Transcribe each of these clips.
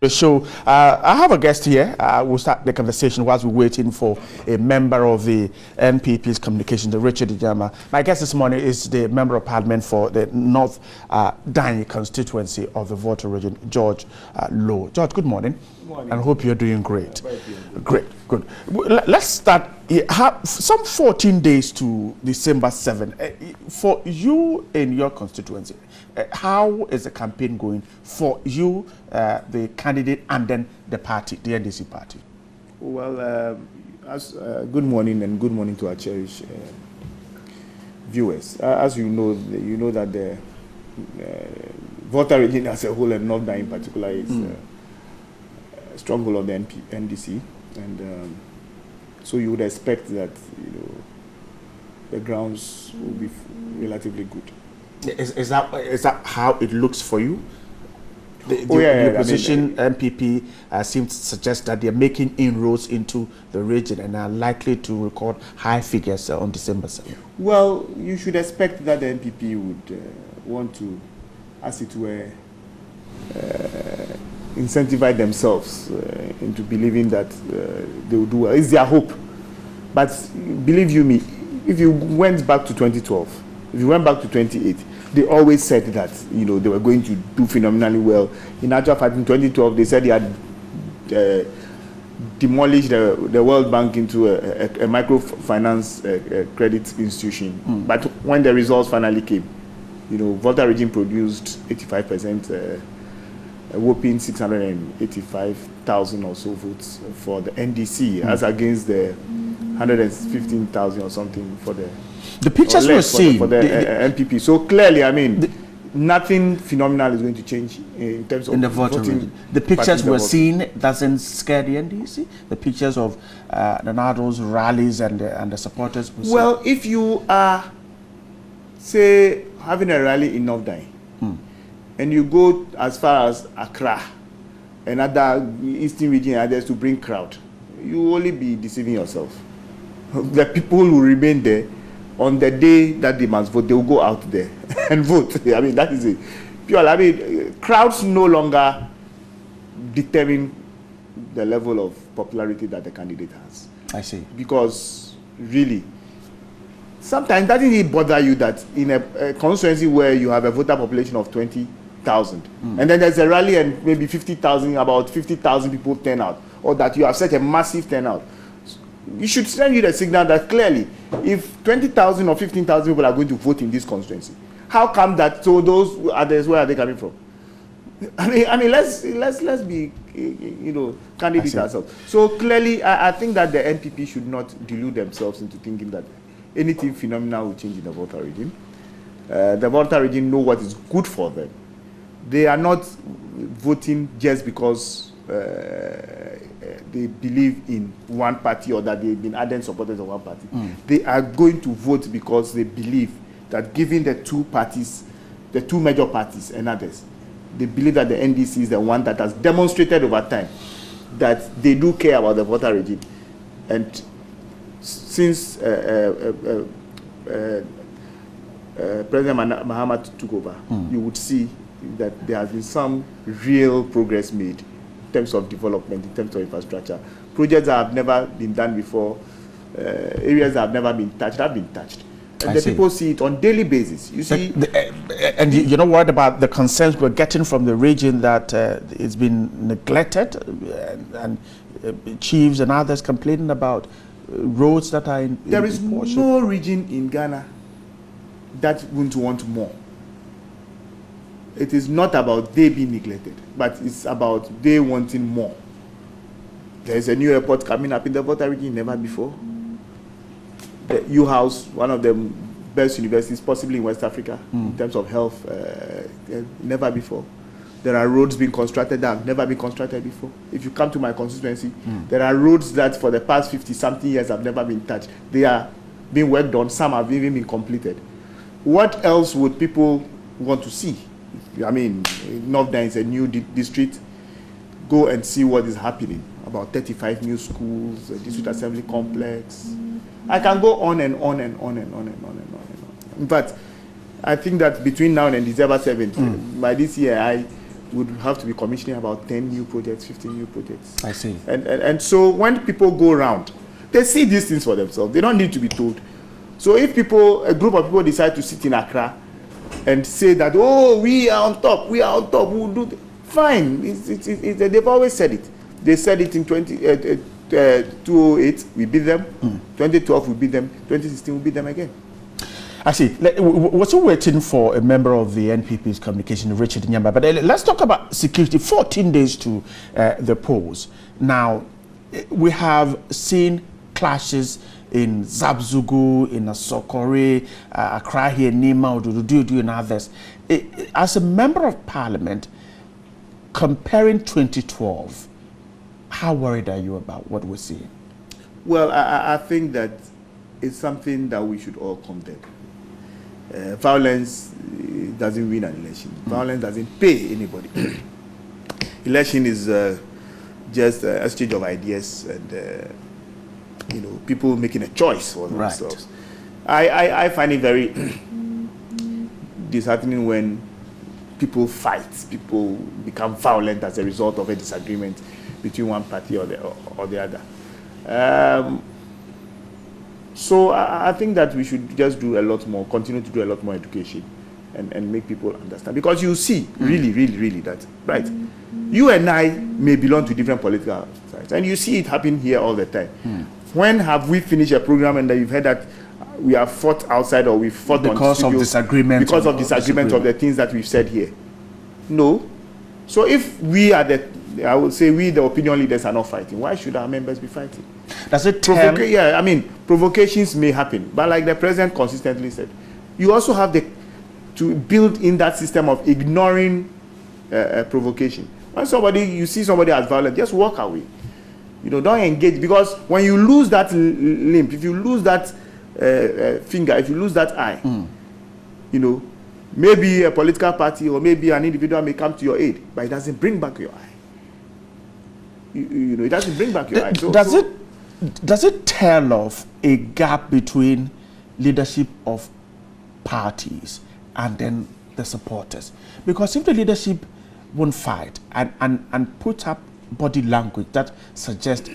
The show. I have a guest here. We'll start the conversation whilst we're waiting for a member of the NPP's communication, the Richard Ijama. My guest this morning is the Member of Parliament for the North Dartey constituency of the Volta region, George Lowe. George, good morning. Good morning. And I hope you're doing great. Great, good. Let's start. Some 14 days to December 7. For you in your constituency, how is the campaign going for you, the candidate, and then the party, the NDC party? Well, good morning and good morning to our cherished viewers. As you know that the Volta region as a whole and North Dartey in particular is a stronghold of the NDC, and so you would expect that the grounds will be relatively good. Is that how it looks for you? The opposition MPP seems to suggest that they're making inroads into the region and are likely to record high figures on December 7th. Well, you should expect that the NPP would want to, as it were, incentivize themselves into believing that they will do well. It's their hope. But believe you me, if you went back to 2012, if you went back to 2008, they always said that they were going to do phenomenally well. In actual fact, in 2012, they said they had demolished the World Bank into a microfinance credit institution. But when the results finally came, Volta region produced 85%, a whopping 685,000 or so votes for the NDC, as against the 115,000 or something for the pictures we're seeing for the NPP. So clearly, I mean, nothing phenomenal is going to change in terms of in the voting. The pictures we're seeing doesn't scare the NDC. The pictures of the NADO's rallies and the supporters. Well, if you are, say, having a rally in North Dartey, and you go as far as Accra and other Eastern region and others to bring crowd, you will only be deceiving yourself. The people will remain there. On the day that they must vote, they will go out there and vote. I mean, that is it. Pure. I mean, crowds no longer determine the level of popularity that the candidate has. I see. Because really, sometimes doesn't it bother you that in a constituency where you have a voter population of 20,000, and then there's a rally and maybe 50,000, about 50,000 people turn out, or that you have such a massive turnout? You should send you the signal that clearly, if 20,000 or 15,000 people are going to vote in this constituency, how come that? So those others, where are they coming from? I mean, let's be, candid with ourselves. So clearly, I think that the NPP should not delude themselves into thinking that anything phenomenal will change in the Volta region. The Volta region know what is good for them. They are not voting just because they believe in one party or that they've been ardent supporters of one party. They are going to vote because they believe that given the two parties, the two major parties and others, they believe that the NDC is the one that has demonstrated over time that they do care about the Volta region. And since President Mahama took over, you would see that there has been some real progress made in terms of development, in terms of infrastructure. Projects that have never been done before, areas that have never been touched, have been touched. And the people see it on daily basis. You see, and you're not worried about the concerns we're getting from the region that it's been neglected, and chiefs and others complaining about roads that are in. There is no region in Ghana that wouldn't want more. It is not about they being neglected, but it's about they wanting more. There's a new airport coming up in the Volta region, never before. The U House, one of the best universities possibly in West Africa in terms of health, never before. There are roads being constructed that have never been constructed before. If you come to my constituency, there are roads that for the past 50-something years have never been touched. They are being worked on, some have even been completed. What else would people want to see? I mean, North Dartey is a new district. Go and see what is happening. About 35 new schools, a district assembly complex. I can go on and on and on and on and on and on and on. In fact, I think that between now and December 7th, by this year, would have to be commissioning about 10 new projects, 15 new projects. I see. And so when people go around, they see these things for themselves. They don't need to be told. So if a group of people decide to sit in Accra and say that, oh, we are on top, we'll do fine. They've always said it. They said it in 2008, we beat them. 2012, we beat them. 2016, we beat them again. I see. We're still waiting for a member of the NPP's communication, Richard Nyamba. But let's talk about security. 14 days to the polls. Now, we have seen clashes in Zabzugu, in Asokore, Accra here, Nima, Odudu, and others. As a member of parliament, comparing 2012, how worried are you about what we're seeing? Well, I think that it's something that we should all condemn. Violence doesn't win an election. Violence doesn't pay anybody. Election is just a exchange of ideas and people making a choice for themselves. Right. I find it very disheartening when people fight, people become violent as a result of a disagreement between one party or the other. So I think that we should just do a lot more, continue to do a lot more education and make people understand. Because you see, really that, right? You and I may belong to different political sides, and you see it happen here all the time. When have we finished a program and you've heard that we have fought outside or we've fought because of disagreement? Because of disagreement of the things that we've said here. No. So if we are I would say we, the opinion leaders, are not fighting, why should our members be fighting? Does it yeah, I mean, provocations may happen, but like the president consistently said, you also have to build in that system of ignoring provocation. When you see somebody as violent, just walk away. Don't engage, because when you lose that limb, if you lose that finger, if you lose that eye, maybe a political party or maybe an individual may come to your aid, but it doesn't bring back your eye. It doesn't bring back your eye. Does it tell of a gap between leadership of parties and then the supporters? Because if the leadership won't fight and put up body language that suggests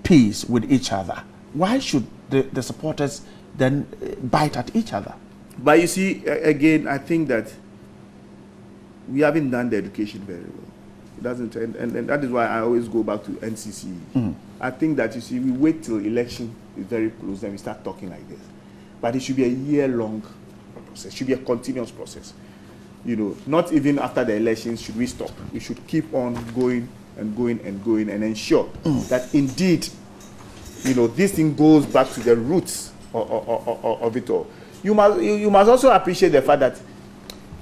peace with each other, why should the supporters then bite at each other? But you see, again, I think that we haven't done the education very well. It doesn't, and that is why I always go back to NCC. I think that, you see, we wait till election is very close, then we start talking like this. But it should be a year-long process. It should be a continuous process. Not even after the elections should we stop. We should keep on going and ensure that indeed, this thing goes back to the roots of it all. You must also appreciate the fact that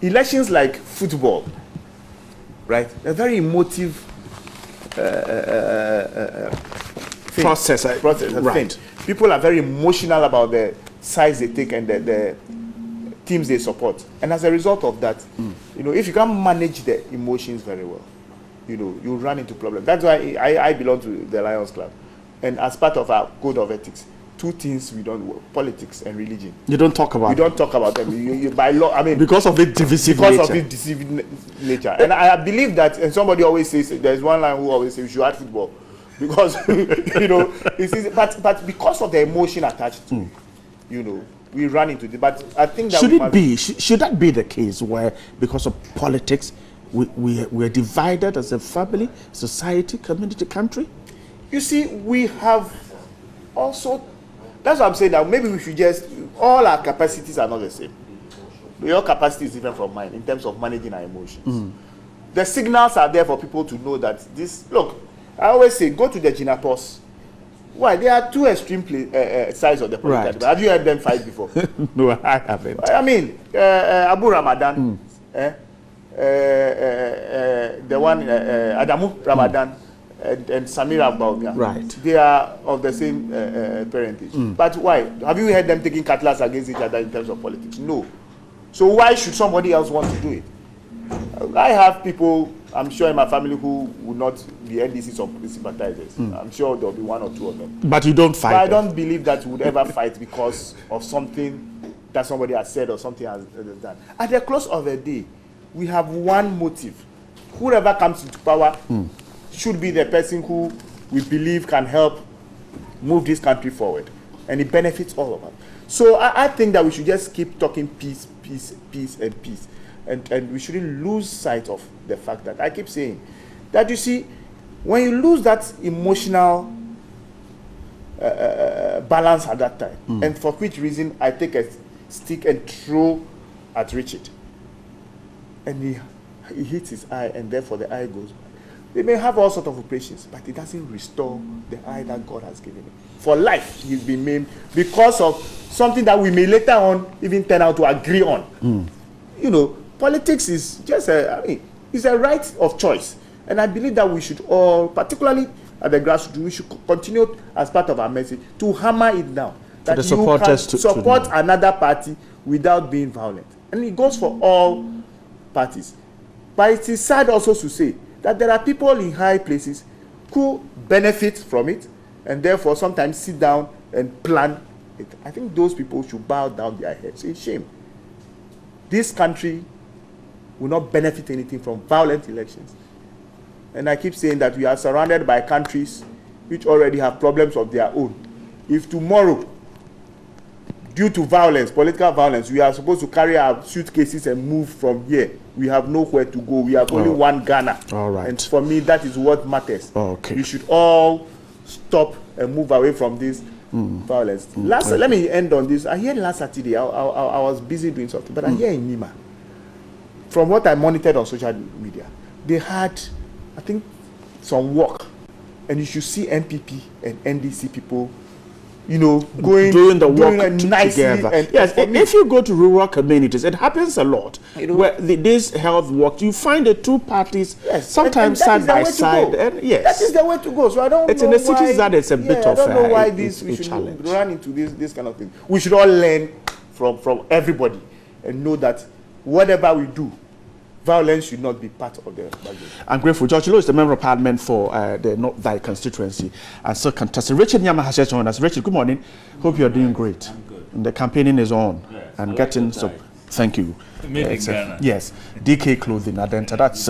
elections like football, right? A very emotive process. Right. People are very emotional about the sides they take and the teams they support. And as a result of that, if you can't manage the emotions very well, you run into problems. That's why I belong to the Lions Club. And as part of our code of ethics, two things we don't work: politics and religion. You don't talk about. We don't talk about them. You by law, I mean, because of its divisive nature. Because of its divisive nature. And I believe that. And somebody always says, there's one line who always says we should add football, because it's easy. But because of the emotion attached to, we run into it. But I think that should that be the case where because of politics we are divided as a family, society, community, country? You see, we have also. That's what I'm saying, that maybe we should all our capacities are not the same. Your capacity is different from mine in terms of managing our emotions. The signals are there for people to know that look, I always say, go to the Jinapos. Why? There are two extreme sides of the political debate. Have you heard them fight before? No, I haven't. I mean, Abu Ramadan, the one, Adamu Ramadan, and Samira Abawga. Right. They are of the same parentage. But why? Have you heard them taking cutlass against each other in terms of politics? No. So why should somebody else want to do it? I have people, I'm sure, in my family who would not be NDC sympathizers. I'm sure there'll be one or two of them. But you don't fight. But I don't believe that we would ever fight because of something that somebody has said or something has done. At the close of the day, we have one motive, whoever comes into power should be the person who we believe can help move this country forward, and it benefits all of us. So I think that we should just keep talking peace, peace, peace, and peace, and we shouldn't lose sight of the fact that I keep saying that, you see, when you lose that emotional balance at that time, and for which reason I take a stick and throw at Richard, and he hits his eye, and therefore the eye goes back. They may have all sorts of operations, but it doesn't restore the eye that God has given him. For life, he's been maimed because of something that we may later on even turn out to agree on. You know, politics is just it's a right of choice. And I believe that we should all, particularly at the grassroots, we should continue as part of our message to hammer it down. That the supporters you can support another party without being violent. And it goes for all parties. But it is sad also to say that there are people in high places who benefit from it and therefore sometimes sit down and plan it. I think those people should bow down their heads. It's a shame. This country will not benefit anything from violent elections. And I keep saying that we are surrounded by countries which already have problems of their own. If tomorrow, due to violence, political violence, we are supposed to carry our suitcases and move from here, we have nowhere to go. We have only one Ghana. All right. And for me, that is what matters. Okay. We should all stop and move away from this violence. Let me end on this. I heard last Saturday, I was busy doing something, but I hear in Nima, from what I monitored on social media, they had, I think, some work. And you should see MPP and NDC people, you know, doing the work nicely. together. And yes, if you go to rural communities, it happens a lot. You know, where this health work, you find the two parties sometimes side by side. And yes, that is the way to go. So I don't. It's know in the cities that it's a bit of. I don't know why we should run into this kind of thing. We should all learn from everybody and know that whatever we do, violence should not be part of the budget. I'm grateful. George Lowe is the Member of Parliament for the North Dartey constituency and so contesting. Richard Nyama has just joined us. Richard, good morning. Hope you're doing great. I'm good. And the campaigning is on. Yes, and getting so. Thank you. Yes, DK Clothing Adenta. That's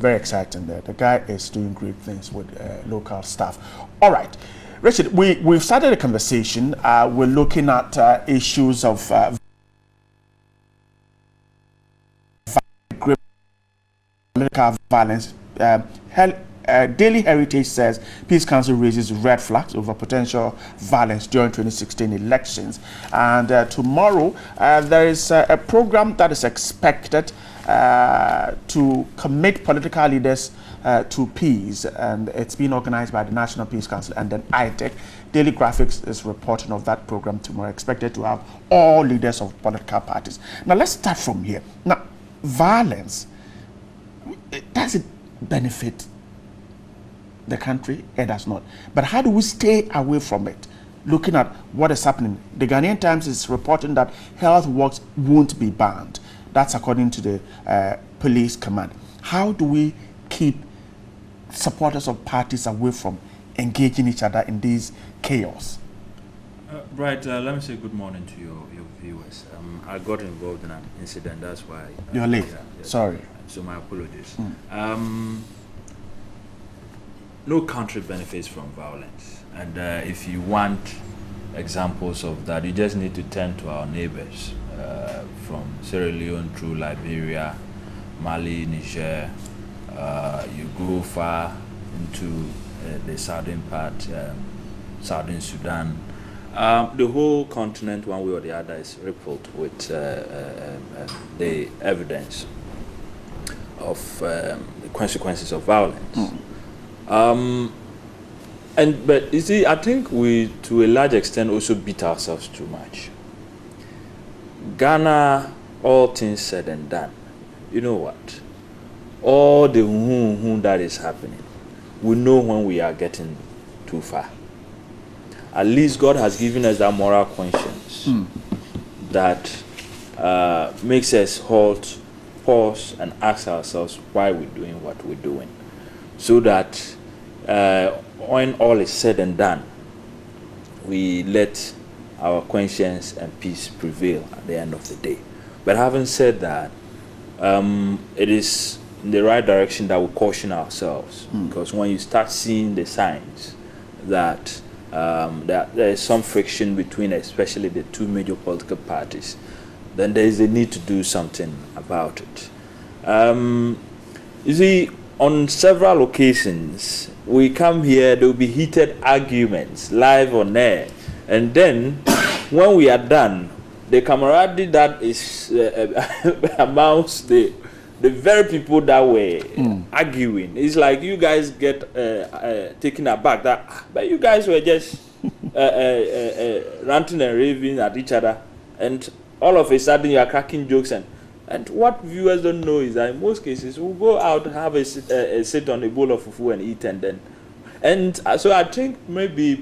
very exciting there. The guy is doing great things with local staff. All right. Richard, we've started a conversation. We're looking at issues of political violence. Daily Heritage says Peace Council raises red flags over potential violence during 2016 elections. And tomorrow there is a program that is expected to commit political leaders to peace, and it's being organized by the National Peace Council and then ITEC. Daily Graphics is reporting of that program tomorrow, expected to have all leaders of political parties. Now let's start from here. Now, violence, does it benefit the country? It does not. But how do we stay away from it? Looking at what is happening. The Ghanaian Times is reporting that health works won't be banned. That's according to the police command. How do we keep supporters of parties away from engaging each other in this chaos? Let me say good morning to your viewers. I got involved in an incident, that's why. You're late. Sorry. So my apologies. No country benefits from violence. And if you want examples of that, you just need to turn to our neighbors from Sierra Leone through Liberia, Mali, Niger. You go far into the southern part, southern Sudan. The whole continent, one way or the other, is riddled with the evidence of the consequences of violence. But you see, I think we, to a large extent, also beat ourselves too much. Ghana, all things said and done, you know what? All the that is happening, we know when we are getting too far. At least God has given us that moral conscience that makes us halt, pause, and ask ourselves why we're doing what we're doing. So that when all is said and done, we let our conscience and peace prevail at the end of the day. But having said that, it is in the right direction that will caution ourselves. Because when you start seeing the signs that there is some friction between especially the two major political parties, then there is a need to do something about it. You see, on several occasions, we come here, there will be heated arguments, live on air, and then when we are done, the camaraderie that is amongst the very people that were arguing, it's like you guys get taken aback that, but you guys were just ranting and raving at each other, and all of a sudden you are cracking jokes, and what viewers don't know is that in most cases we'll go out, have a sit on a bowl of fufu and eat, and so I think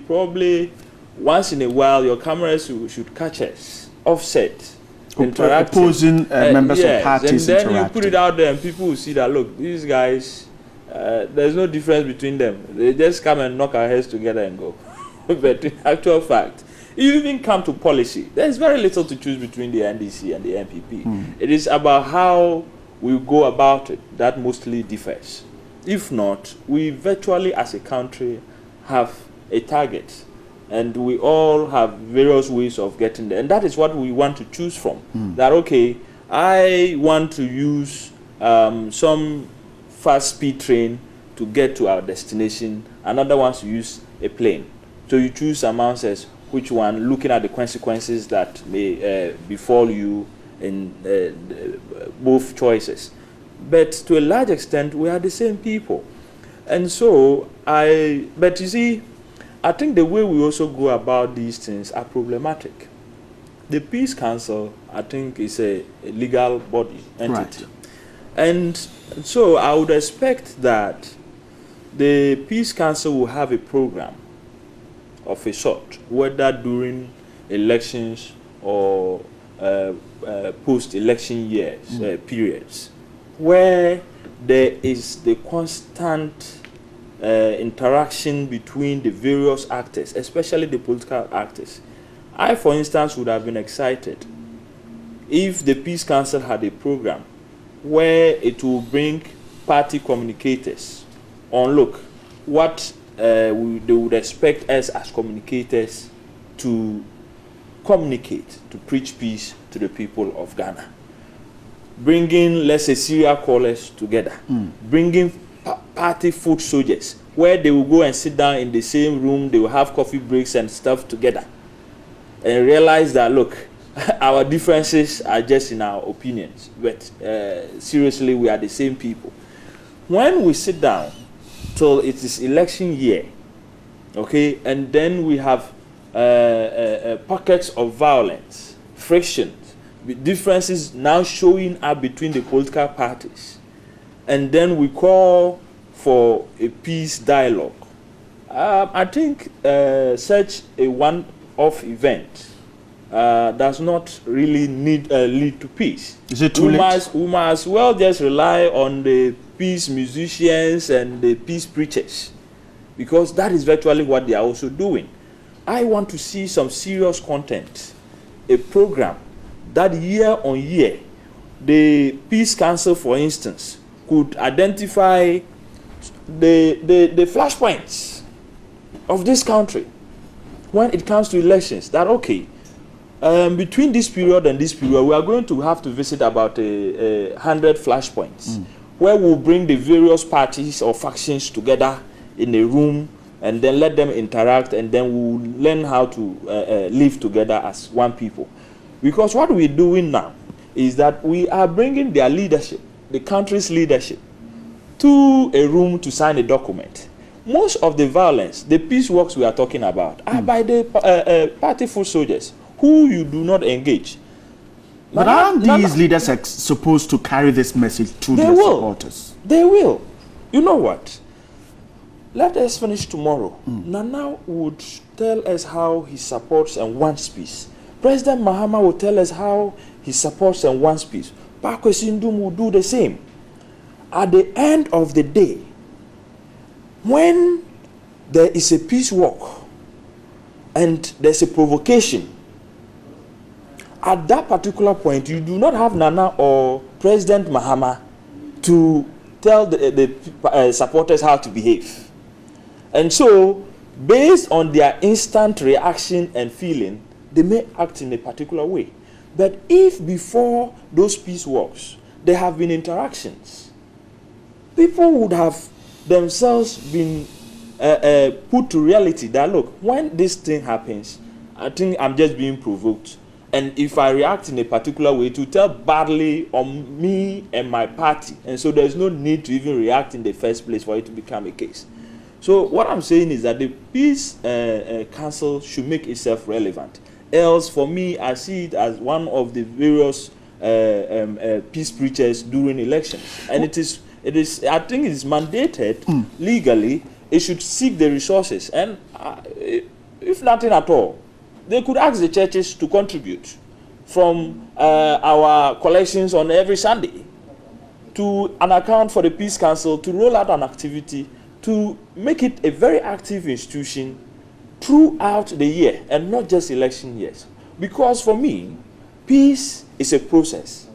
probably once in a while your cameras should catch us offset. Opposing members of parties and then you put it out there and people will see that, look, these guys, there's no difference between them. They just come and knock our heads together and go. But in actual fact, if you even come to policy, there's very little to choose between the NDC and the NPP. It is about how we go about it that mostly differs. If not, we virtually as a country have a target. And we all have various ways of getting there. And that is what we want to choose from. That, okay, I want to use some fast speed train to get to our destination. Another wants to use a plane. So you choose amongst us which one, looking at the consequences that may befall you in both choices. But to a large extent, we are the same people. And so, but you see, I think the way we also go about these things are problematic. The Peace Council, I think, is a legal body, entity. Right. And so I would expect that the Peace Council will have a program of a sort, whether during elections or post-election years, periods, where there is the constant interaction between the various actors, especially the political actors. I, for instance, would have been excited if the Peace Council had a program where it will bring party communicators on, look, what they would expect us as communicators to communicate, to preach peace to the people of Ghana. Bringing, let's say, serial callers together, bringing party foot soldiers, where they will go and sit down in the same room, they will have coffee breaks and stuff together, and realize that, look, our differences are just in our opinions, but seriously, we are the same people. When we sit down till it is election year, okay, and then we have pockets of violence, frictions, differences now showing up between the political parties, and then we call for a peace dialogue. I think such a one-off event does not really lead to peace. Is it too late? We might as well just rely on the peace musicians and the peace preachers, because that is virtually what they are also doing. I want to see some serious content, a program that year on year, the Peace Council, for instance, could identify the flashpoints of this country when it comes to elections. That, okay, between this period and this period, we are going to have to visit about 100 flashpoints, where we'll bring the various parties or factions together in a room and then let them interact, and then we'll learn how to live together as one people. Because what we're doing now is that we are bringing their leadership, the country's leadership, to a room to sign a document. Most of the violence, the peace works we are talking about, are by the party foot soldiers, who you do not engage. But aren't these leaders supposed to carry this message to their supporters? They will. You know what? Let us finish tomorrow. Nana would tell us how he supports and wants peace. President Mahama will tell us how he supports and wants peace. Pakwe Sindum will do the same. At the end of the day, when there is a peace walk and there's a provocation, at that particular point, you do not have Nana or President Mahama to tell the supporters how to behave. And so, based on their instant reaction and feeling, they may act in a particular way. But if before those peace walks, there have been interactions, people would have themselves been put to reality that, look, when this thing happens, I think I'm just being provoked. And if I react in a particular way, to tell badly on me and my party. And so there's no need to even react in the first place for it to become a case. So what I'm saying is that the Peace Council should make itself relevant. Else, for me, I see it as one of the various peace preachers during elections. And it is, I think it is mandated legally, it should seek the resources. And if nothing at all, they could ask the churches to contribute from our collections on every Sunday to an account for the Peace Council to roll out an activity to make it a very active institution throughout the year and not just election years. Because for me, peace is a process.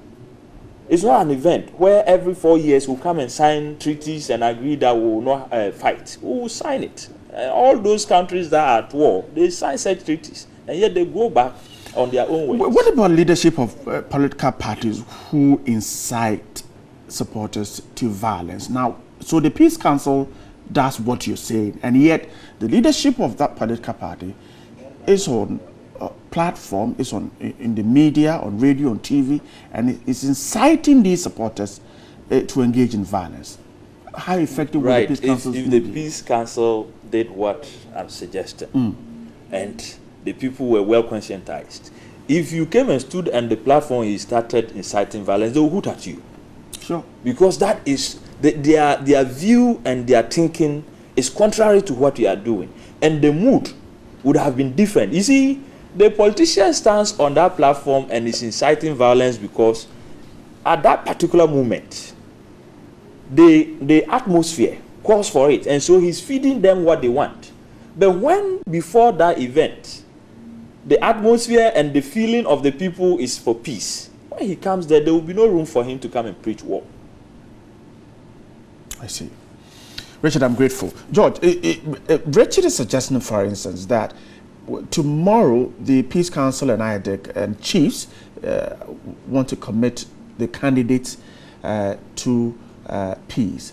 It's not an event where every 4 years we'll come and sign treaties and agree that we will not fight. We will sign it. All those countries that are at war, they sign such treaties. And yet they go back on their own way. What about leadership of political parties who incite supporters to violence? Now, so the Peace Council does what you're saying, and yet the leadership of that political party is on a platform, is on in the media, on radio, on TV, and is inciting these supporters to engage in violence. How effective will the Peace Council be? If the Peace Council did what I'm suggesting, and the people were well conscientized, if you came and stood on the platform and you started inciting violence, they will hoot at you. Sure. Because that is their view and their thinking is contrary to what we are doing, and the mood would have been different. You see, the politician stands on that platform and is inciting violence because at that particular moment the atmosphere calls for it, and so he's feeding them what they want. But when before that event the atmosphere and the feeling of the people is for peace, when he comes there will be no room for him to come and preach war. I see. Richard, I'm grateful. George, Richard is suggesting, for instance, that tomorrow the Peace Council and IADC and chiefs want to commit the candidates to peace.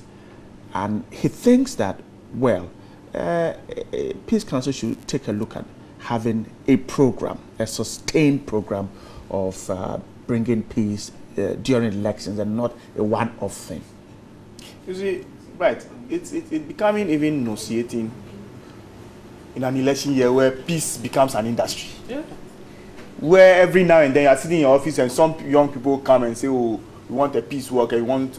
And he thinks that, well, Peace Council should take a look at having a program, a sustained program of bringing peace during elections and not a one-off thing. You see, right, it's becoming even nauseating in an election year where peace becomes an industry. Yeah. Where every now and then you're sitting in your office and some young people come and say, oh, we want a peace worker, we want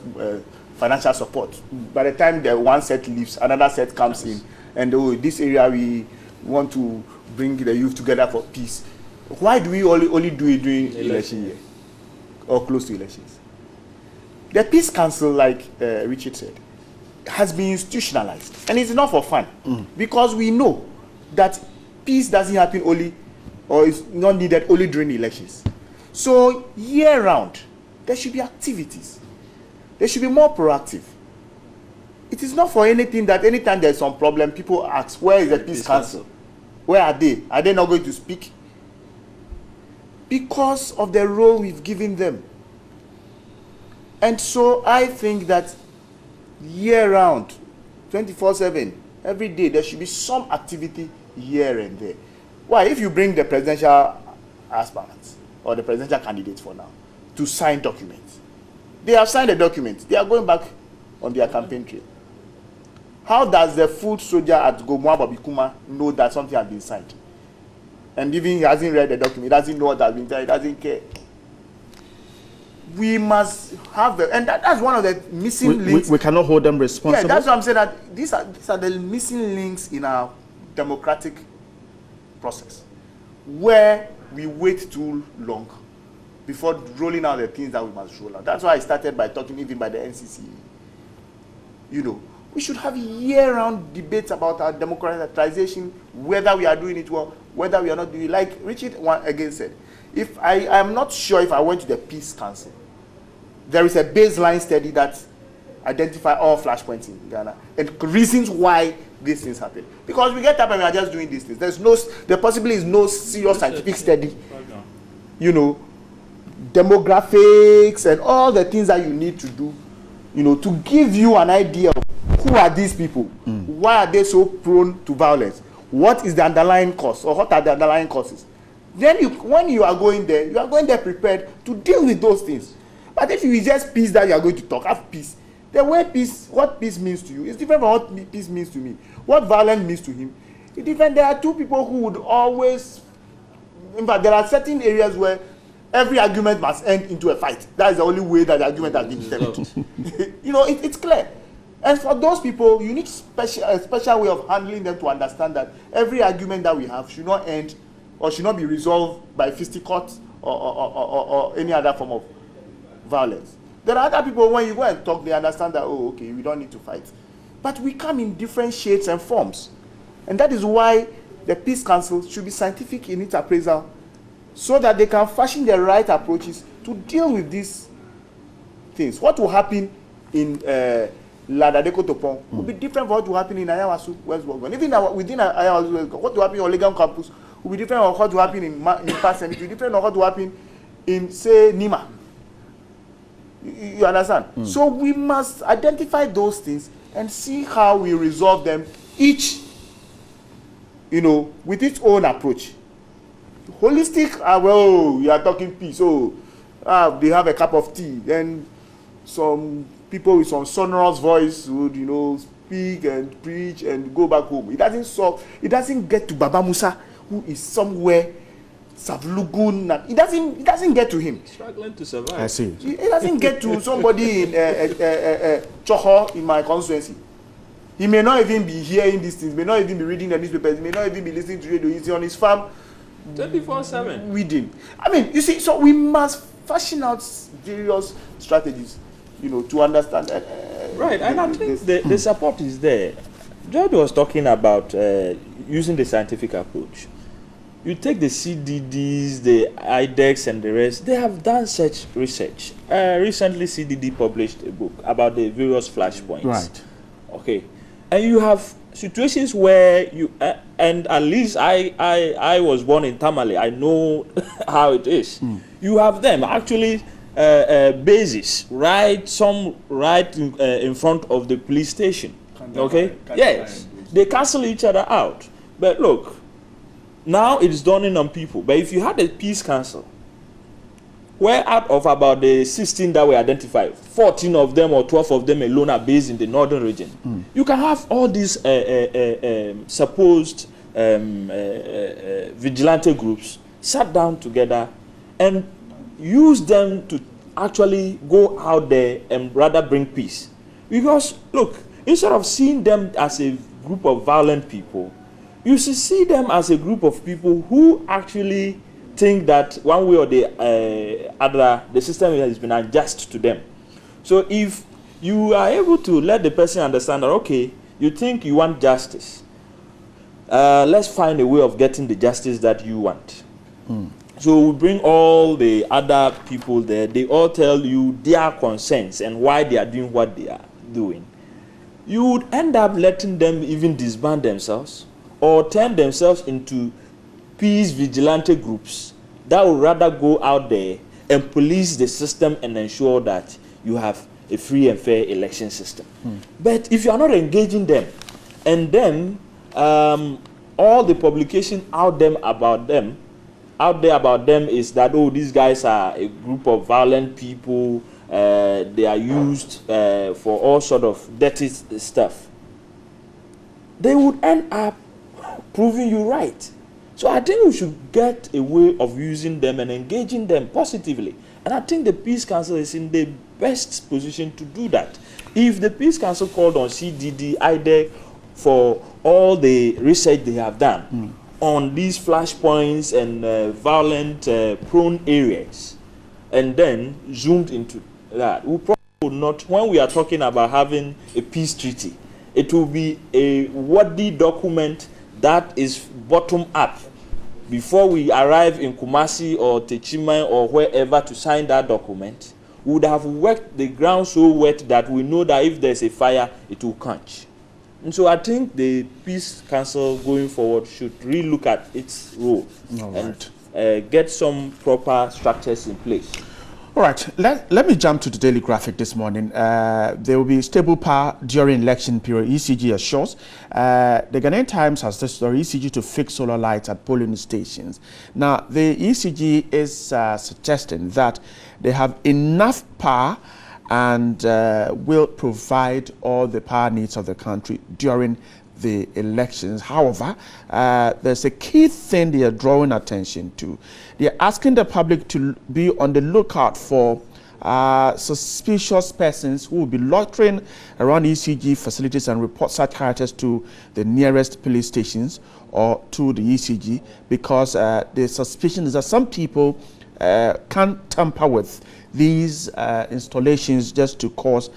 financial support. By the time the one set leaves, another set comes in, and oh, this area we want to bring the youth together for peace. Why do we only do it during election year or close to elections? The Peace Council, like Richard said, has been institutionalized, and it's not for fun, because we know that peace doesn't happen only, or is not needed only during elections. So year round, there should be activities. They should be more proactive. It is not for anything that anytime there's some problem, people ask, where is the Peace Council? Where are they? Are they not going to speak? Because of the role we've given them. And so I think that year round, 24/7, every day, there should be some activity here and there. Why? If you bring the presidential aspirants, or the presidential candidates for now, to sign documents, they have signed a document, they are going back on their campaign trail. How does the foot soldier at Gomoa Babikuma know that something has been signed? And even he hasn't read the document, he doesn't know what has been signed, he doesn't care. We must have the, and that's one of the missing links. We cannot hold them responsible. Yeah, that's what I'm saying, that these are the missing links in our democratic process, where we wait too long before rolling out the things that we must roll out. That's why I started by talking even by the NCC. You know, we should have year-round debates about our democratization, whether we are doing it well, whether we are not doing it. Like Richard again said, if I'm not sure if I went to the Peace Council, there is a baseline study that identify all flashpoints in Ghana and reasons why these things happen. Because we get up and we are just doing these things. There possibly is no serious scientific study, you know, demographics and all the things that you need to do, you know, to give you an idea of who are these people, why are they so prone to violence, what is the underlying cause, or what are the underlying causes. Then when you are going there prepared to deal with those things. But if you just peace that you are going to talk, have peace. The way what peace means to you is different from what peace means to me. What violence means to him is different. There are two people who would always, in fact, there are certain areas where every argument must end into a fight. That is the only way that the argument has been determined. You know, it's clear. And for those people, you need a special way of handling them to understand that every argument that we have should not end or should not be resolved by fisticuffs or any other form of violence. There are other people, when you go and talk, they understand that, oh, okay, we don't need to fight. But we come in different shades and forms. And that is why the Peace Council should be scientific in its appraisal so that they can fashion the right approaches to deal with these things. What will happen in Ladadeko Topon will be different from what will happen in Ayawasu, West Wogan. Even within Ayawasu, West Wogan, what will happen in Olegan campus will be different from what will happen in Pass, and it will be different from what will happen in, say, Nima. You understand? So we must identify those things and see how we resolve them, each, you know, with its own approach. Holistic, well, we are talking peace. So they have a cup of tea. Then some people with some sonorous voice would, you know, speak and preach and go back home. It doesn't solve. It doesn't get to Baba Musa, who is somewhere Savlugun. It doesn't get to him. Struggling to survive. I see. It doesn't get to somebody in Choho in my constituency. He may not even be hearing these things, may not even be reading the newspapers, may not even be listening to radio. He's on his farm 24/7 reading. I mean, you see, so we must fashion out various strategies, you know, to understand. Right, and I think the support is there. George was talking about using the scientific approach. You take the CDDs, the IDEX, and the rest, they have done such research. Recently, CDD published a book about the various flashpoints. Right. Okay. And you have situations where you, and at least I was born in Tamale, I know how it is. You have them actually bases, right in front of the police station. Okay? Yes. They cancel each other out. But look, now it's dawning on people. But if you had a peace council, where out of about the 16 that were identified, 14 of them or 12 of them alone are based in the northern region, you can have all these supposed vigilante groups sat down together and use them to actually go out there and rather bring peace. Because, look, instead of seeing them as a group of violent people, you should see them as a group of people who actually think that one way or the other, the system has been unjust to them. So if you are able to let the person understand that, okay, you think you want justice, let's find a way of getting the justice that you want. So we bring all the other people there, they all tell you their concerns and why they are doing what they are doing. You would end up letting them even disband themselves or turn themselves into peace vigilante groups that would rather go out there and police the system and ensure that you have a free and fair election system. But if you are not engaging them, and then all the publication out there about them is that, oh, these guys are a group of violent people, they are used for all sort of dirty stuff, they would end up proving you right. So I think we should get a way of using them and engaging them positively. And I think the Peace Council is in the best position to do that. If the Peace Council called on CDD, IDEC for all the research they have done on these flashpoints and violent prone areas, and then zoomed into that, we probably would not, when we are talking about having a peace treaty, it will be a worthy document that is bottom up before we arrive in Kumasi or Techima or wherever to sign that document. would have worked the ground so wet that we know that if there's a fire, it will quench. And so I think the Peace Council going forward should relook at its role and get some proper structures in place. All right, let me jump to the Daily Graphic this morning. There will be stable power during election period, ECG assures. The Ghanaian Times has this story, ECG to fix solar lights at polling stations. Now, the ECG is suggesting that they have enough power and will provide all the power needs of the country during the elections. However, there's a key thing they are drawing attention to. They are asking the public to be on the lookout for suspicious persons who will be loitering around ECG facilities and report such characters to the nearest police stations or to the ECG, because the suspicion is that some people can tamper with these installations just to cause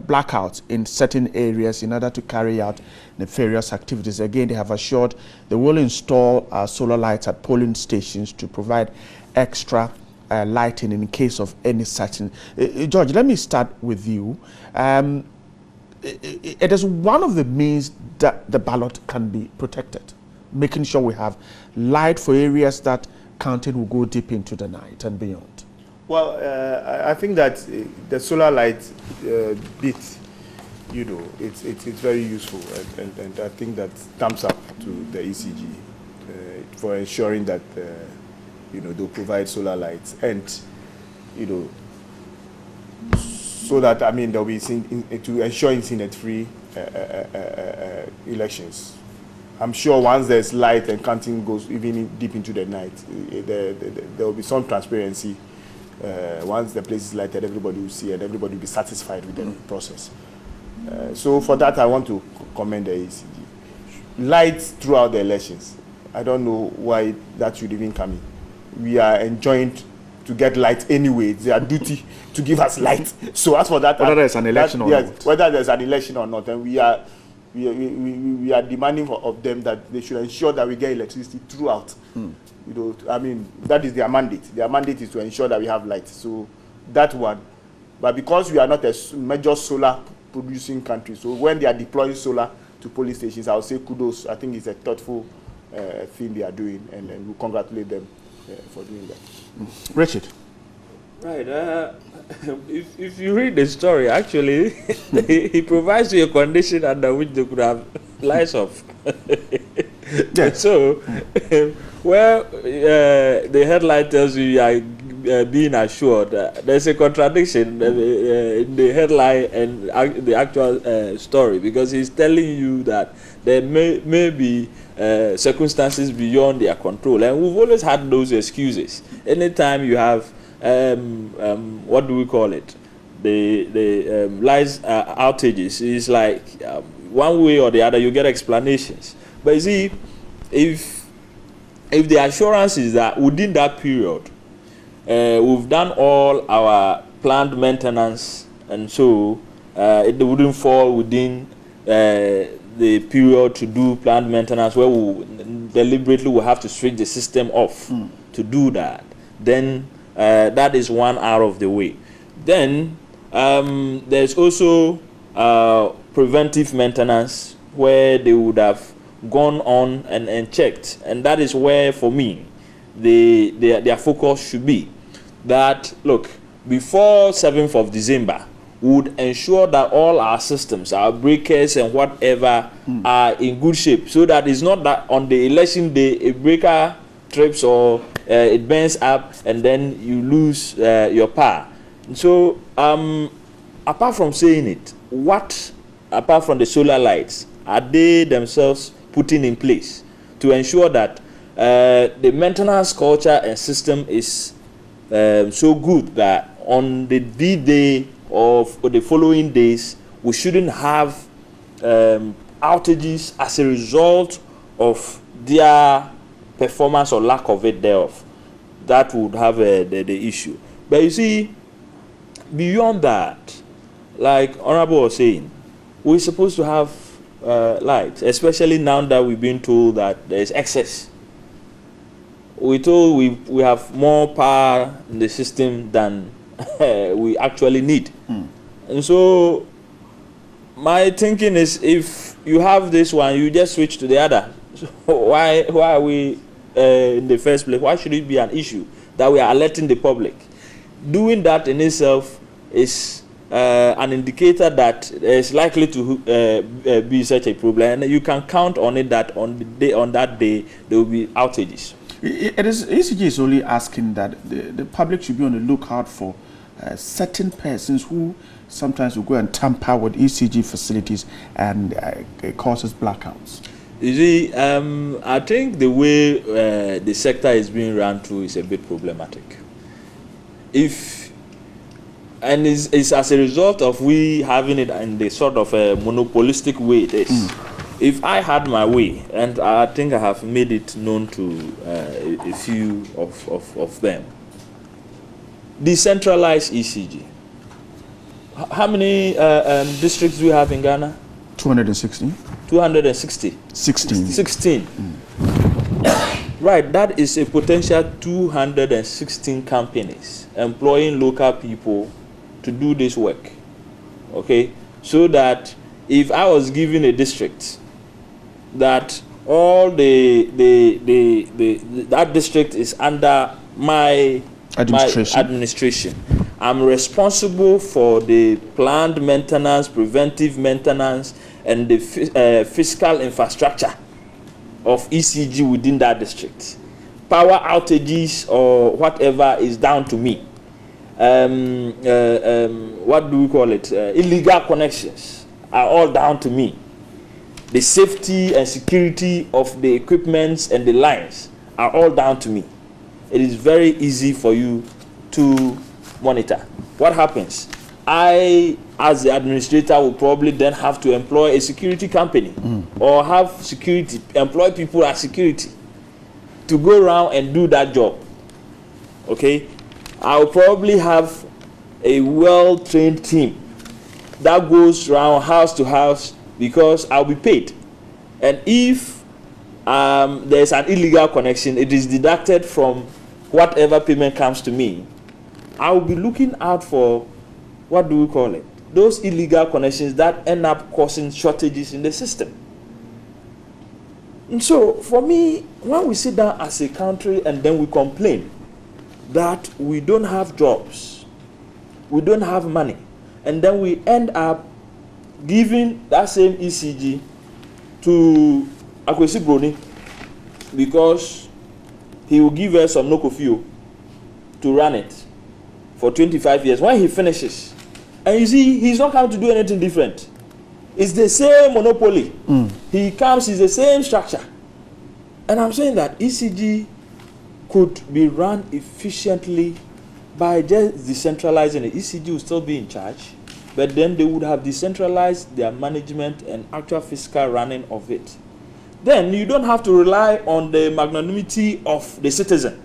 blackouts in certain areas in order to carry out nefarious activities. Again, they have assured they will install solar lights at polling stations to provide extra lighting in case of any such. George, let me start with you. It is one of the means that the ballot can be protected, making sure we have light for areas that counting will go deep into the night and beyond. Well, I think that the solar light bit, you know, it's very useful, and I think that thumbs up to the ECG for ensuring that you know, they'll provide solar lights, and you know, so that, I mean, there'll be to ensure incident-free elections. I'm sure once there's light and counting goes even deep into the night, there will be some transparency. Once the place is lighted, everybody will see and everybody will be satisfied with the process. So for that, I want to commend the ECG. Lights throughout the elections. I don't know why that should even come in. We are enjoined to get light anyway. It's their duty to give us light. So as for that, whether there's an election or not. Whether there's an election or not, and we are demanding of them that they should ensure that we get electricity throughout. You know, I mean, that is their mandate. Their mandate is to ensure that we have light. So that one. But because we are not a major solar producing country, so when they are deploying solar to police stations, I would say kudos. I think it's a thoughtful thing they are doing, and we congratulate them for doing that. Richard. Right. If you read the story, actually, he provides you a condition under which they could have lights off. Yeah. So, well, the headline tells you are being assured. There's a contradiction in the headline and the actual story, because he's telling you that there may be circumstances beyond their control, and we've always had those excuses. Anytime you have what do we call it? The lights outages is like one way or the other you get explanations. But you see, if the assurance is that within that period we've done all our planned maintenance, and so it wouldn't fall within the period to do planned maintenance where we deliberately will have to switch the system off to do that, then that is one out of the way. Then there's also preventive maintenance where they would have gone on and checked, and that is where, for me, their focus should be. That, look, before 7th of December, we would ensure that all our systems, our breakers and whatever, are in good shape, so that it's not that on the election day a breaker trips or it burns up and then you lose your power. So apart from saying it, what, apart from the solar lights, are they themselves putting in place to ensure that the maintenance culture and system is so good that on the D-Day of the following days we shouldn't have outages as a result of their performance or lack of it thereof? That would have the issue. But you see, beyond that, like Honorable was saying, we're supposed to have lights, especially now that we've been told that there's excess. We're told we have more power in the system than we actually need. And so my thinking is, if you have this one, you just switch to the other. So why are we in the first place? Why should it be an issue that we are alerting the public? Doing that in itself is an indicator that it's likely to be such a problem, and you can count on it that on that day there will be outages. ECG is only asking that the public should be on the lookout for certain persons who sometimes will go and tamper with ECG facilities and it causes blackouts. You see, I think the way the sector is being run through is a bit problematic. It's as a result of we having it in the sort of a monopolistic way it is. If I had my way, and I think I have made it known to a few of them, decentralized ECG. How many districts do we have in Ghana? 260. 260. 16. Right, that is a potential 216 companies employing local people to do this work. Okay, so that if I was given a district, that all that district is under my administration. I'm responsible for the planned maintenance, preventive maintenance, and the fiscal infrastructure of ECG within that district. Power outages or whatever is down to me. What do we call it? Illegal connections are all down to me. The safety and security of the equipments and the lines are all down to me. It is very easy for you to monitor. What happens? I, as the administrator, will probably then have to employ a security company or have security, employ people as security to go around and do that job. Okay? I'll probably have a well-trained team that goes around house to house because I'll be paid. And if there's an illegal connection, it is deducted from whatever payment comes to me. I'll be looking out for, what do we call it? Those illegal connections that end up causing shortages in the system. And so, for me, when we sit down as a country and then we complain that we don't have jobs, we don't have money, and then we end up giving that same ECG to Akwesi Broni because he will give us some nokofio to run it for 25 years. When he finishes, and you see, he's not coming to do anything different. It's the same monopoly. He comes, it's the same structure. And I'm saying that ECG could be run efficiently by just decentralizing it. ECG will still be in charge, but then they would have decentralized their management and actual fiscal running of it. Then you don't have to rely on the magnanimity of the citizen.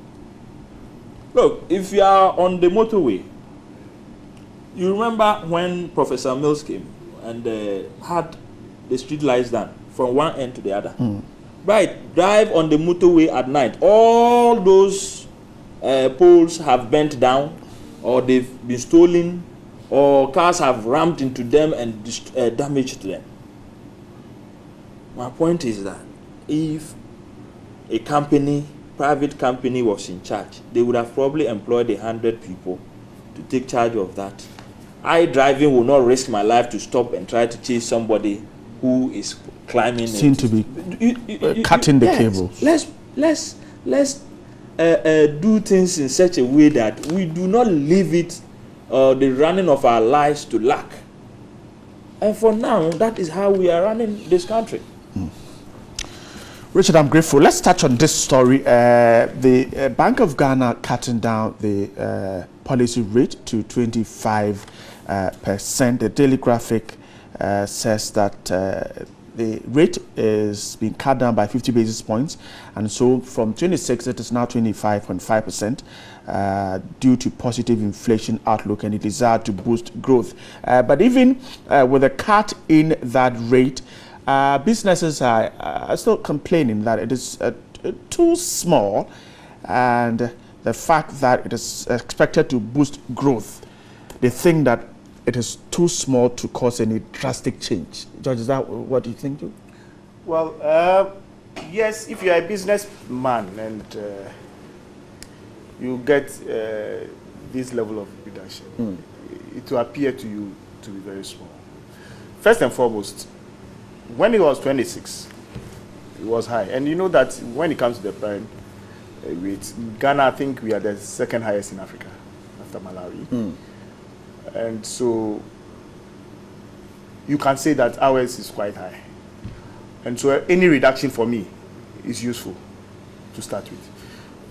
Look, if you are on the motorway, you remember when Professor Mills came and had the street lights done from one end to the other. Right, drive on the motorway at night. All those poles have bent down, or they've been stolen, or cars have rammed into them and damaged them. My point is that if a company, private company was in charge, they would have probably employed 100 people to take charge of that. I driving will not risk my life to stop and try to chase somebody who is climbing. Seem to be cutting the cables. Let's do things in such a way that we do not leave it the running of our lives to luck. And for now, that is how we are running this country. Richard, I'm grateful. Let's touch on this story. The Bank of Ghana cutting down the policy rate to 25%. The Daily Graphic says that the rate is being cut down by 50 basis points, and so from 26 it is now 25.5% due to positive inflation outlook and a desire to boost growth. But even with a cut in that rate, businesses are still complaining that it is too small, and the fact that it is expected to boost growth, they think that it is too small to cause any drastic change. George, is that what you think too? Well, yes, if you are a businessman and you get this level of reduction, it will appear to you to be very small. First and foremost, when it was 26, it was high. And you know that when it comes to the prime rate, Ghana, I think we are the second highest in Africa after Malawi. And so you can say that ours is quite high. And so any reduction for me is useful to start with.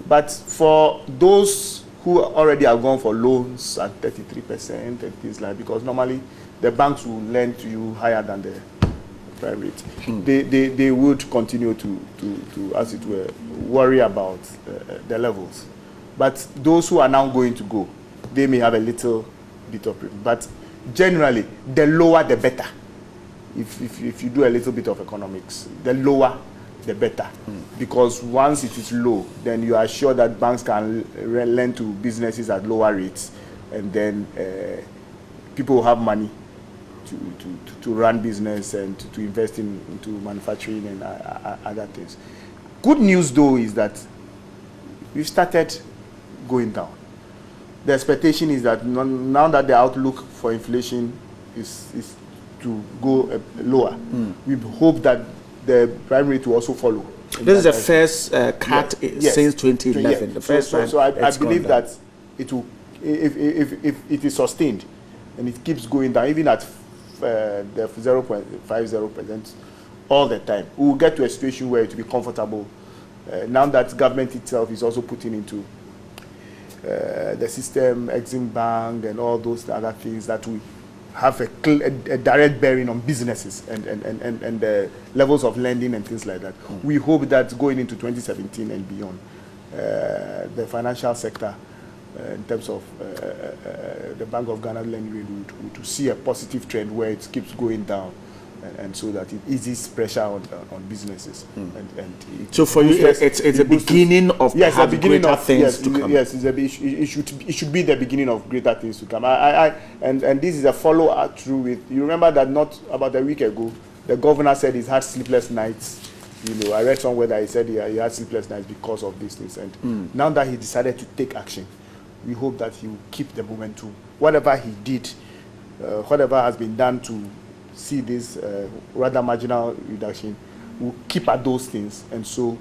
But for those who already are going for loans at 33% and things like, because normally the banks will lend to you higher than the prime rate. They would continue to, as it were, worry about the levels. But those who are now going to go, they may have a little bit of premium. But generally, the lower the better. If you do a little bit of economics, the lower the better. Because once it is low, then you are sure that banks can lend to businesses at lower rates, and then people will have money to run business and to invest into manufacturing and other things. Good news though is that we've started going down. The expectation is that now that the outlook for inflation is to go lower, we hope that the prime rate will also follow. This is the first cut since 2011. The first so I believe that it will, if it is sustained and it keeps going down, even at the 0.50% all the time, we will get to a situation where it will be comfortable. Now that government itself is also putting into the system, Exim Bank and all those other things that will have a direct bearing on businesses and the levels of lending and things like that. We hope that going into 2017 and beyond, the financial sector, in terms of the Bank of Ghana lending rate, would see a positive trend where it keeps going down, and so that it eases pressure on businesses. So for you, it's a beginning of greater things to come. Yes, it should be the beginning of greater things to come. And this is a follow-up through with. You remember that not about a week ago, the governor said he's had sleepless nights. You know, I read somewhere that he said he had sleepless nights because of these things. And now that he decided to take action, we hope that he will keep the momentum. Whatever he did, whatever has been done to see this rather marginal reduction, we'll keep at those things, and so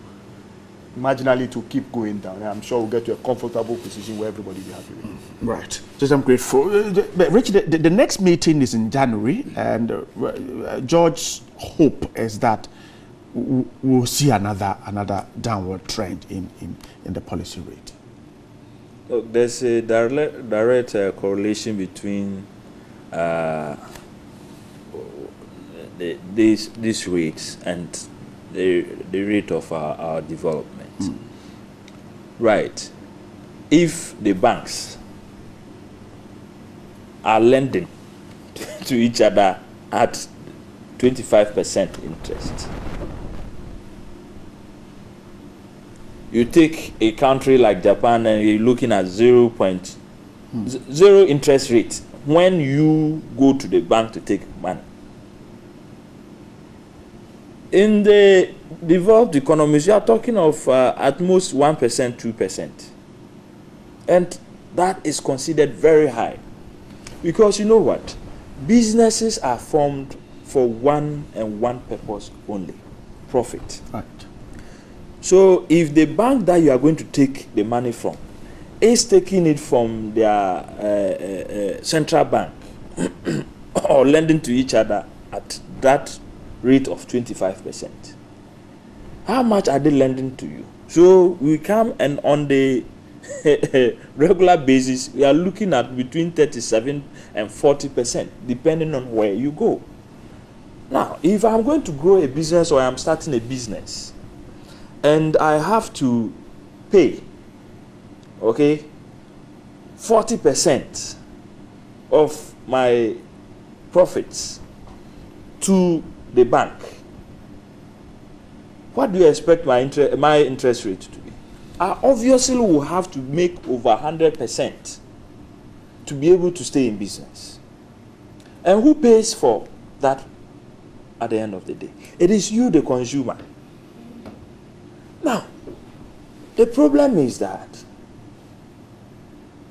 marginally to keep going down. And I'm sure we'll get to a comfortable position where everybody will be happy with it. Right. Just I'm grateful. Rich, the next meeting is in January, and George's hope is that we'll see another downward trend in the policy rate. Look, there's a direct correlation between these rates and the rate of our development. Right. If the banks are lending to each other at 25% interest, you take a country like Japan and you're looking at 0 interest rate when you go to the bank to take money. In the developed economies, you are talking of at most 1%, 2%. And that is considered very high. Because you know what? Businesses are formed for one and one purpose only: profit. Right. So if the bank that you are going to take the money from is taking it from their central bank or lending to each other at that rate of 25%, how much are they lending to you? So we come, and on the regular basis, we are looking at between 37 and 40%, depending on where you go. Now, if I'm going to grow a business or I'm starting a business, and I have to pay, 40% of my profits to the bank, what do you expect my interest rate to be? I obviously will have to make over 100% to be able to stay in business. And who pays for that at the end of the day? It is you, the consumer. Now, the problem is that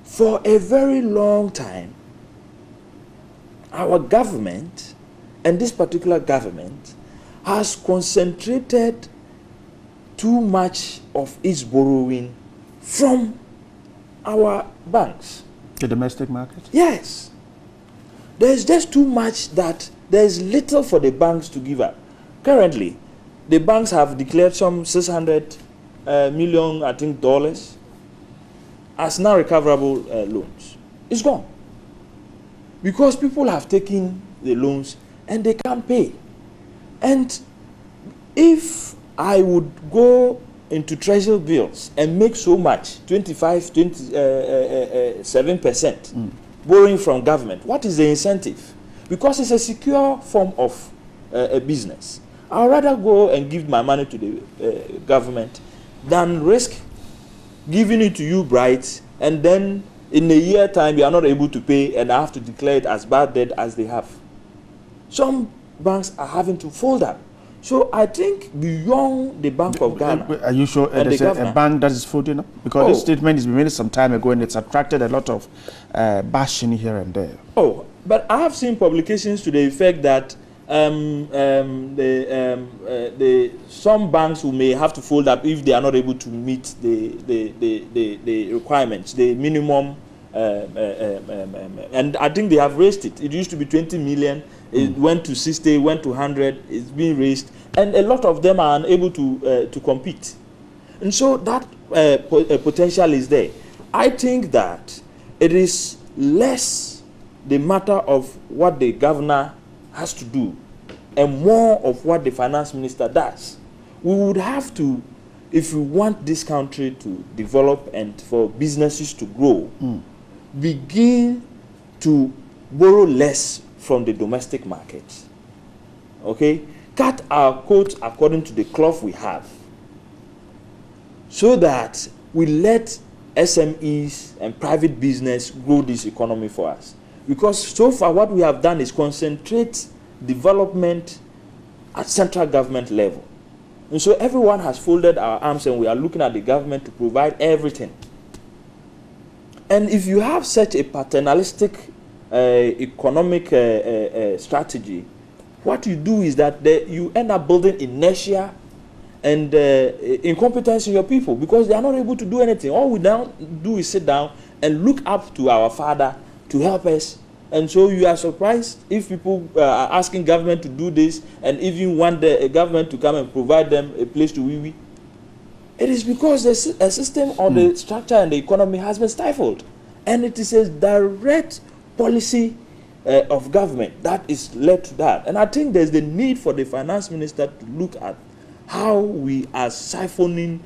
for a very long time, our government, and this particular government, has concentrated too much of its borrowing from our banks. The domestic market? Yes. There's just too much that there's little for the banks to give up. Currently, the banks have declared some 600 million, I think, dollars as non-recoverable loans. It's gone. Because people have taken the loans and they can't pay. And if I would go into treasury bills and make so much, 27% borrowing from government, what is the incentive? Because it's a secure form of a business. I'd rather go and give my money to the government than risk giving it to you bright, and then in a year time you are not able to pay and I have to declare it as bad debt as they have. Some banks are having to fold up. So I think beyond the Bank of Ghana. Are you sure there's a bank that is folding up? Because this statement has been made some time ago and it's attracted a lot of bashing here and there. Oh, but I have seen publications to the effect that some banks who may have to fold up if they are not able to meet the requirements, the minimum, and I think they have raised it. It used to be 20 million, it went to 60, went to 100, it's been raised, and a lot of them are unable to compete. And so that potential is there. I think that it is less the matter of what the governor has to do and more of what the finance minister does. We would have to, if we want this country to develop and for businesses to grow, begin to borrow less from the domestic market. Okay? Cut our coat according to the cloth we have, so that we let SMEs and private business grow this economy for us. Because so far what we have done is concentrate development at central government level. And so everyone has folded our arms and we are looking at the government to provide everything. And if you have such a paternalistic economic strategy, what you do is that you end up building inertia and incompetence in your people because they are not able to do anything. All we now do is sit down and look up to our Father to help us. And so you are surprised if people are asking government to do this and even want the government to come and provide them a place to wee-wee. It is because a system or the structure and the economy has been stifled. And it is a direct policy of government that is led to that. And I think there's the need for the finance minister to look at how we are siphoning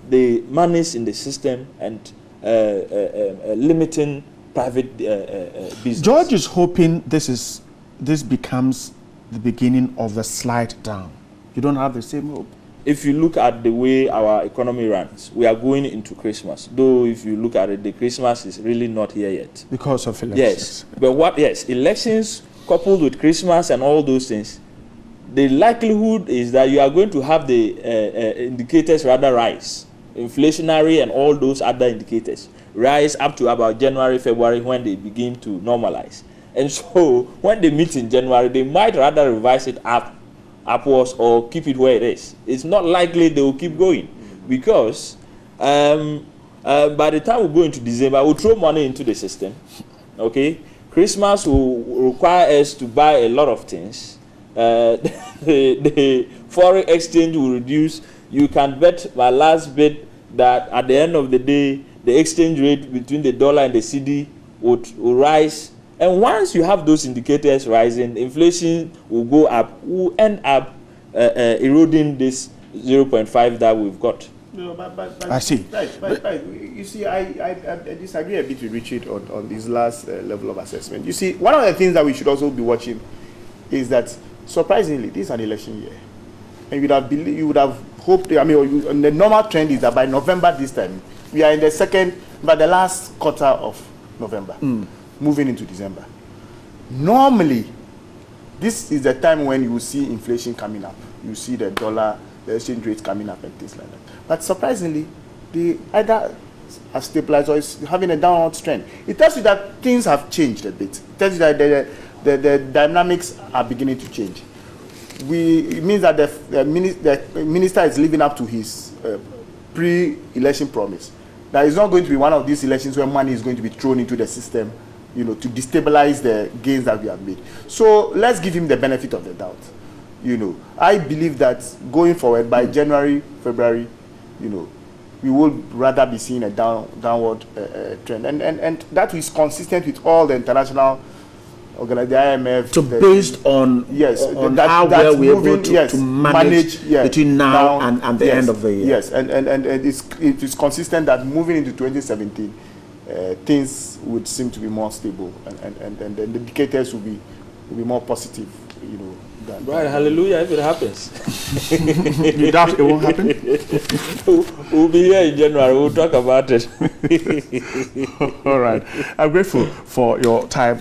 the monies in the system and limiting private business. George is hoping this becomes the beginning of the slide down. You don't have the same hope? If you look at the way our economy runs, we are going into Christmas. Though if you look at it, the Christmas is really not here yet. Because of elections. Yes. But elections coupled with Christmas and all those things, the likelihood is that you are going to have the indicators rather rise. Inflationary and all those other indicators rise up to about January, February when they begin to normalize. And so when they meet in January, they might rather revise it upwards or keep it where it is. It's not likely they will keep going because by the time we go into December, we'll throw money into the system. Okay? Christmas will require us to buy a lot of things. The foreign exchange will reduce. You can bet my last bet that at the end of the day, the exchange rate between the dollar and the cedi will rise. And once you have those indicators rising, inflation will go up. We'll end up eroding this 0.5 that we've got. No, but I see. Right. You see, I disagree a bit with Richard on this last level of assessment. You see, one of the things that we should also be watching is that, surprisingly, this is an election year. And you would have hope, I mean, the normal trend is that by November this time, we are in the last quarter of November, moving into December. Normally, this is the time when you will see inflation coming up. You see the dollar, the exchange rate coming up and things like that. But surprisingly, the either has stabilized or is having a downward trend. It tells you that things have changed a bit. It tells you that the dynamics are beginning to change. It means that the minister is living up to his pre-election promise. That it's not going to be one of these elections where money is going to be thrown into the system, to destabilize the gains that we have made. So let's give him the benefit of the doubt. I believe that going forward by January, February, we would rather be seeing a downward trend, and that is consistent with all the international organizations, the IMF. So based on how well we're able to manage between now and the end of the year. Yes, and it is consistent that moving into 2017, things would seem to be more stable, and the indicators will be more positive, Right, hallelujah, if it happens. You doubt it won't happen? We'll be here in January, we'll talk about it. All right. I'm grateful for your time.